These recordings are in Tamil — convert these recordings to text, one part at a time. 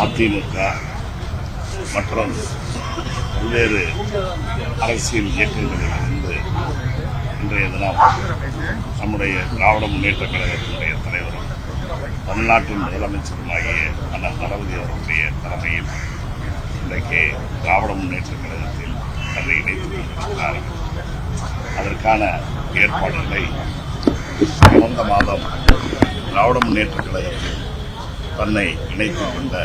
அதிமுக மற்றும் பல்வேறு அரசியல் இயக்கங்களிலிருந்து இன்றைய தினம் நம்முடைய திராவிட முன்னேற்ற கழகத்தினுடைய தலைவரும் தமிழ்நாட்டின் முதலமைச்சருமாகிய அண்ணன் தளபதி அவர்களுடைய தலைமையில் இன்றைக்கு திராவிட முன்னேற்ற கழகத்தில் தன்னை இணைத்துக் கொண்டிருக்கிறார்கள். அதற்கான ஏற்பாடுகளை கடந்த மாதம் திராவிட முன்னேற்ற கழகத்தில் தன்னை இணைத்துக் கொண்ட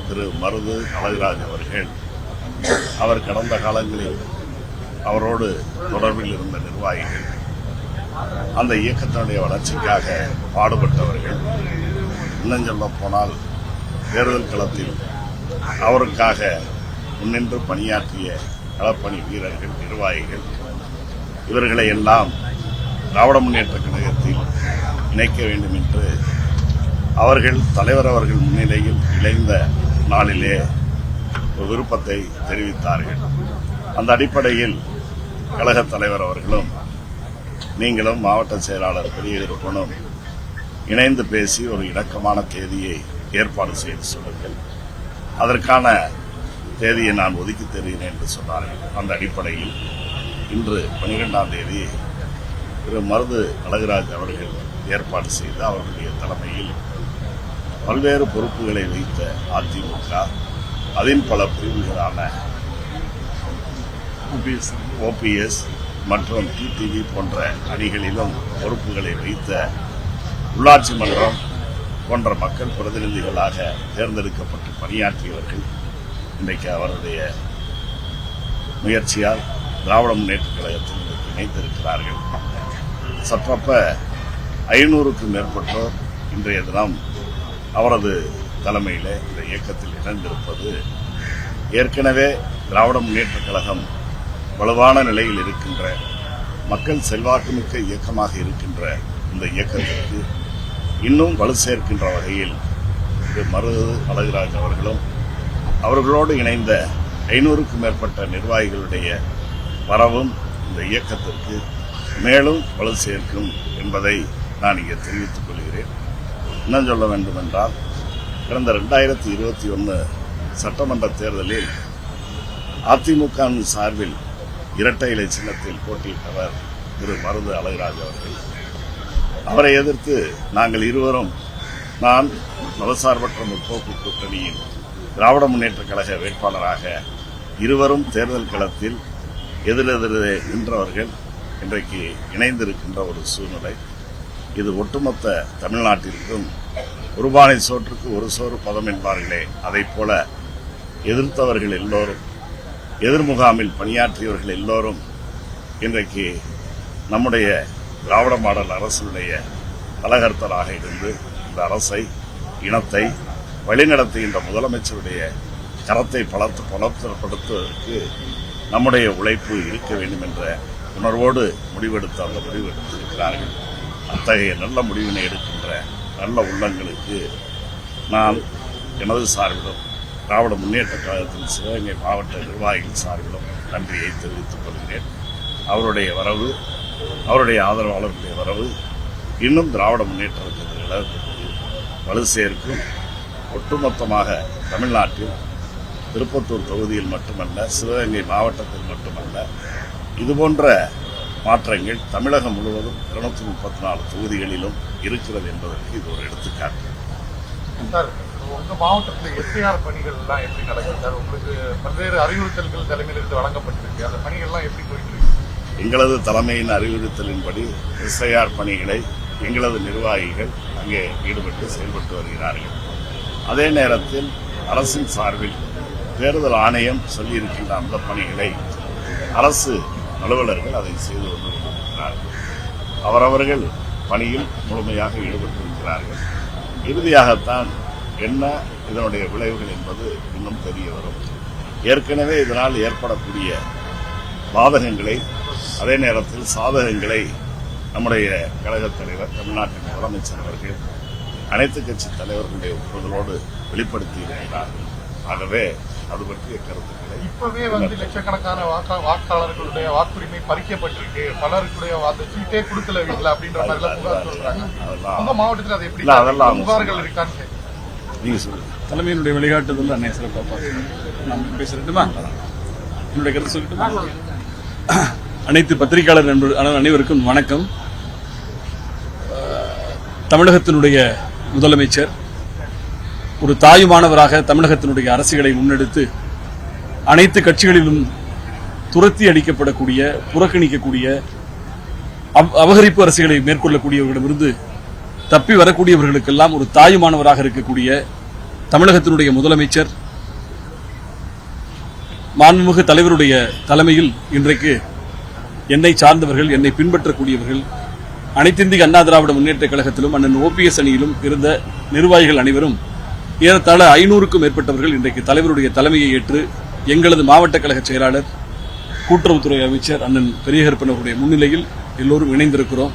திரு மருது அழகுராஜ் அவர்கள், அவர் கடந்த காலங்களில் அவரோடு தொடர்பில் இருந்த நிர்வாகிகள், அந்த இயக்கத்தினுடைய வளர்ச்சிக்காக பாடுபட்டவர்கள், இன்னும் சொல்ல போனால் தேர்தல் களத்தில் அவருக்காக முன்னின்று பணியாற்றிய களப்பணி வீரர்கள், நிர்வாகிகள், இவர்களை எல்லாம் திராவிட முன்னேற்ற கழகத்தில் இணைக்க வேண்டும் என்று அவர்கள் தலைவர் அவர்கள் முன்னிலையில் இணைந்த நாளிலே ஒரு விருப்பத்தை தெரிவித்தார்கள். அந்த அடிப்படையில் கழக தலைவர் அவர்களும் நீங்களும் மாவட்ட செயலாளர் பெரியகருப்பனும் இணைந்து பேசி ஒரு இணக்கமான தேதியை ஏற்பாடு செய்து சொல்லுங்கள், அதற்கான தேதியை நான் ஒதுக்கி தருகிறேன் என்று சொன்னார்கள். அந்த அடிப்படையில் இன்று 12ஆம் தேதி திரு மருது அழகுராஜ் அவர்கள் ஏற்பாடு செய்து அவர்களுடைய தலைமையில் பல்வேறு பொறுப்புகளை வைத்த அதிமுக, அதன் பல பிரிவுகளான OPS மற்றும் டிடிவி போன்ற அணிகளிலும் பொறுப்புகளை வைத்த உள்ளாட்சி மன்றம் போன்ற மக்கள் பிரதிநிதிகளாக தேர்ந்தெடுக்கப்பட்டு பணியாற்றியவர்கள் இன்றைக்கு அவருடைய முயற்சியால் திராவிட முன்னேற்ற கழகத்தில் இணைத்திருக்கிறார்கள். சற்றப்ப 500க்கும் மேற்பட்டோர் இன்றைய தினம் அவரது தலைமையில் இந்த இயக்கத்தில் இணைந்திருப்பது ஏற்கனவே திராவிட முன்னேற்ற கழகம் வலுவான நிலையில் இருக்கின்ற, மக்கள் செல்வாக்குமிக்க இயக்கமாக இருக்கின்ற இந்த இயக்கத்திற்கு இன்னும் வலு சேர்க்கின்ற வகையில் திரு மருது அழகுராஜ் அவர்களும் அவர்களோடு இணைந்த 500க்கும் மேற்பட்ட நிர்வாகிகளுடைய வரவும் இந்த இயக்கத்திற்கு மேலும் வலு சேர்க்கும் என்பதை நான் இங்கே தெரிவித்துக் கொள்கிறேன். இன்னும் சொல்ல வேண்டும் என்றால், கடந்த 2021 சட்டமன்ற தேர்தலில் அதிமுக சார்பில் இரட்டை இலை சின்னத்தில் போட்டியிட்டவர் திரு மருது அழகுராஜ் அவர்கள். அவரை எதிர்த்து நாங்கள் இருவரும், நான் மதசார்பற்ற முற்போக்கு கூட்டணியின் திராவிட முன்னேற்ற கழக வேட்பாளராக இருவரும் தேர்தல் களத்தில் எதிரெதிரே நின்றவர்கள் இன்றைக்கு இணைந்திருக்கின்ற ஒரு சூழ்நிலை. இது ஒட்டுமொத்த தமிழ்நாட்டிற்கும் ஒருபானை சோற்றுக்கு ஒரு சோறு பதம் என்பார்களே, அதைப் போல எதிர்த்தவர்கள் எல்லோரும், எதிர்முகாமில் பணியாற்றியவர்கள் எல்லோரும் இன்றைக்கு நம்முடைய திராவிட மாடல் அரசுடைய தலகர்த்தராக இருந்து இந்த அரசை, இனத்தை வழிநடத்துகின்ற முதலமைச்சருடைய கரத்தை பலப்படுத்துவதற்கு நம்முடைய உழைப்பு இருக்க வேண்டும் என்ற உணர்வோடு முடிவெடுத்து அந்த முடிவெடுத்திருக்கிறார்கள். அத்தகைய நல்ல முடிவினை எடுக்கின்ற நல்ல உள்ளங்களுக்கு நான் எனது சார்பிலும் திராவிட முன்னேற்ற கழகத்தின் சிவகங்கை மாவட்ட நிர்வாகிகள் சார்பிலும் நன்றியை தெரிவித்துக் கொள்கிறேன். அவருடைய வரவு, அவருடைய ஆதரவாளர்களுடைய வரவு இன்னும் திராவிட முன்னேற்ற கழகத்திற்கு வலு சேர்க்கும். ஒட்டுமொத்தமாக தமிழ்நாட்டில் திருப்பத்தூர் தொகுதியில் மட்டுமல்ல, சிவகங்கை மாவட்டத்தில் மட்டுமல்ல, இதுபோன்ற மாற்றங்கள் தமிழகம் முழுவதும் 234 தொகுதிகளிலும் இருக்கிறது என்பதற்கு இது ஒரு எடுத்துக்காட்டு. சார், உங்க மாவட்டத்தில் SIR பணிகள் எல்லாம் எப்படி நடக்குது சார்? உங்களுக்கு பல்வேறு அறிவுறுத்தல்கள் தலைமையிலிருந்து வழங்கப்பட்டிருக்கு, அந்த பணிகள் எல்லாம் எப்படி போயிட்டு இருக்கு? எங்களது தலைமையின் அறிவுறுத்தலின்படி SIR பணிகளை எங்களது நிர்வாகிகள் அங்கே ஈடுபட்டு செயல்பட்டு வருகிறார்கள். அதே நேரத்தில் அரசின் சார்பில் தேர்தல் ஆணையம் சொல்லியிருக்கின்ற அந்த பணிகளை அரசு அலுவலர்கள் அதை செய்து கொண்டிருக்கிறார்கள். அவரவர்கள் பணியில் முழுமையாக ஈடுபட்டிருக்கிறார்கள். இறுதியாகத்தான் என்ன இதனுடைய விளைவுகள் என்பது இன்னும் தெரிய வரும். ஏற்கனவே இதனால் ஏற்படக்கூடிய பாதகங்களை, அதே நேரத்தில் சாதகங்களை நம்முடைய கழகத் தலைவர், தமிழ்நாட்டின் முதலமைச்சர் அவர்கள் அனைத்து கட்சி தலைவர்களுடைய ஒப்புதலோடு வெளிப்படுத்தியிருக்கிறார்கள். ஆகவே அது பற்றிய கருத்துக்களை இப்பவே லட்சக்கணக்கான வாக்காளர்களுடைய வாக்குரிமை பறிக்கப்பட்டிருக்கு, பலருக்குடைய அந்த சீட்டே கொடுக்கல வீட்டில் அப்படின்ற மாதிரி புகார் சொல்றாங்க. உங்க மாவட்டத்தில் அது எப்படி, அதெல்லாம் புகார்கள் இருக்கான்னு நீங்க சொல்லுங்க. தலைமையினுடைய வழிகாட்டுதல் அன்னை சிறப்பாக பார்க்கிறேன். நான் பேசட்டுமா? என்னுடைய கருத்து சொல்லட்டுமா? அனைத்து பத்திரிகையாளர் நண்பர்கள் அனைவருக்கும் வணக்கம். தமிழகத்தினுடைய முதலமைச்சர் ஒரு தாயுமானவராக தமிழகத்தினுடைய அரசியலை முன்னெடுத்து அனைத்து கட்சிகளிலும் துரத்தி அடிக்கப்படக்கூடிய, புறக்கணிக்கக்கூடிய, அபகரிப்பு அரசியலை மேற்கொள்ளக்கூடியவர்களிடமிருந்து தப்பி வரக்கூடியவர்களுக்கெல்லாம் ஒரு தாயுமானவராக இருக்கக்கூடிய தமிழகத்தினுடைய முதலமைச்சர் மாண்புமிகு தலைவருடைய தலைமையில் இன்றைக்கு என்னை சார்ந்தவர்கள், என்னை பின்பற்றக்கூடியவர்கள், அனைத்திந்திய அண்ணா திராவிட முன்னேற்ற கழகத்திலும் அண்ணன் OPS அணியிலும் இருந்த நிர்வாகிகள் அனைவரும் ஏறத்தாழ 500க்கும் மேற்பட்டவர்கள் இன்றைக்கு தலைவருடைய தலைமையை ஏற்று எங்களது மாவட்ட கழக செயலாளர், கூட்டுறவுத்துறை அமைச்சர் அண்ணன் பெரியகருப்பன் அவருடைய முன்னிலையில் எல்லோரும் இணைந்திருக்கிறோம்.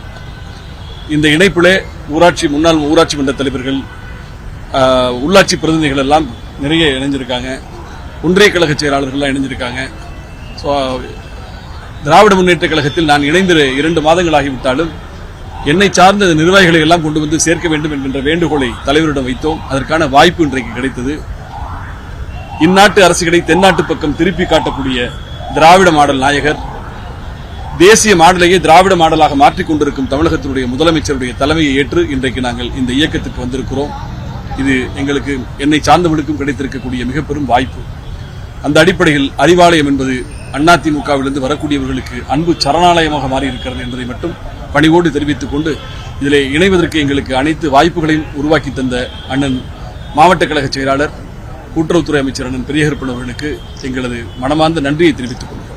இந்த இணைப்பிலே முன்னாள் ஊராட்சி மன்ற தலைவர்கள், உள்ளாட்சி பிரதிநிதிகள் எல்லாம் நிறைய இணைஞ்சிருக்காங்க. ஒன்றிய கழக செயலாளர்கள்லாம் இணைஞ்சிருக்காங்க. திராவிட முன்னேற்ற கழகத்தில் நான் இணைந்து 2 மாதங்களாகிவிட்டாலும் என்னை சார்ந்த நிர்வாகிகளை எல்லாம் கொண்டு வந்து சேர்க்க வேண்டும் என்கின்ற வேண்டுகோளை தலைவரிடம் வைத்தோம். அதற்கான வாய்ப்பு இன்றைக்கு கிடைத்தது. இந்நாட்டு அரசுகளை தென்னாட்டு பக்கம் திருப்பி காட்டக்கூடிய திராவிட மாடல் நாயகர், தேசிய மாடலையே திராவிட மாடலாக மாற்றிக் கொண்டிருக்கும் தமிழகத்தினுடைய முதலமைச்சருடைய தலைமையை ஏற்று இன்றைக்கு நாங்கள் இந்த இயக்கத்துக்கு வந்திருக்கிறோம். இது எங்களுக்கு, என்னை சார்ந்தவர்களுக்கும் கிடைத்திருக்கக்கூடிய மிக பெரும் வாய்ப்பு. அந்த அடிப்படையில் அறிவாலயம் என்பது அதிமுகவிலிருந்து வரக்கூடியவர்களுக்கு அன்பு சரணாலயமாக மாறி இருக்கிறது என்பதை மட்டும் பணிவோடு தெரிவித்துக் கொண்டு, இதிலே இணைவதற்கு எங்களுக்கு அனைத்து வாய்ப்புகளையும் உருவாக்கி தந்த அண்ணன் மாவட்ட கழக செயலாளர், கூட்டுறவுத்துறை அமைச்சர் அண்ணன் பெரியகருப்பன் அவர்களுக்கு எங்களது மனமார்ந்த நன்றியை தெரிவித்துக் கொள்கிறோம்.